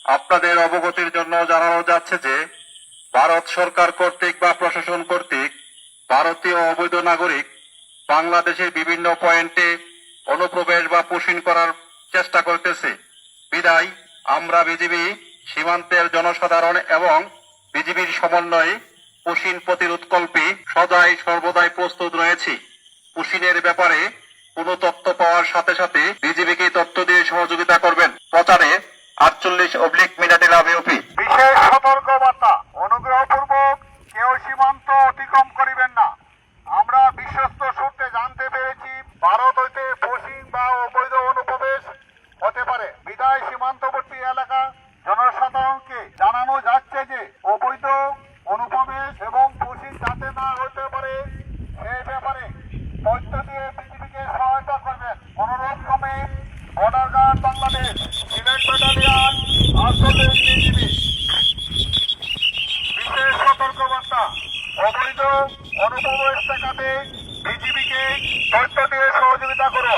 আপনাদের অবগতির জন্য জানানো যাচ্ছে যে ভারত সরকার কর্তৃক বা প্রশাসন কর্তৃক ভারতীয় অবৈধ নাগরিক বাংলাদেশের বিভিন্ন পয়েন্টে অনুপ্রবেশ বা পুশিং করার চেষ্টা করতেছে। বিদায় আমরা বিজিবি সীমান্তের জনসাধারণ এবং বিজিবির সমন্বয়ে পুশিং প্রতিরোধকল্পে সদাই সর্বদাই প্রস্তুত রয়েছি। পুশিংয়ের ব্যাপারে কোনো তথ্য পাওয়ার সাথে সাথে বিজিবিকে তথ্য দিয়ে সহযোগিতা করবেন। প্রচারে 48/মিনাটিলা বিওপি। বিশেষ সতর্কবার্তা, অনুগ্রহপূর্বক কেউ সীমান্ত অতিক্রম করিবেন না। আমরা বিশ্বস্ত সূত্রে জানতে পেরেছি ভারত হইতে পুশিং বা অবৈধ অনুপ্রবেশ হতে পারে। বিদায় সীমান্তবর্তী এলাকা জনসাধারণকে জানানো যাচ্ছে যে অবৈধ অনুপ্রবেশ এবং পুশিং যাতে না হতে পারে সেই ব্যাপারে তথ্য দিয়ে বিজিবিকে সহায়তা করবেন। অনুরোধ ক্রমে border guard Bangladesh, Sylhet battalion, 48 BGB. বিশেষ সতর্কবার্তা, অবৈধ অনুপ্রবেশ ঠেকাতে বিজিবিকে তথ্য দিয়ে সহযোগিতা করুন।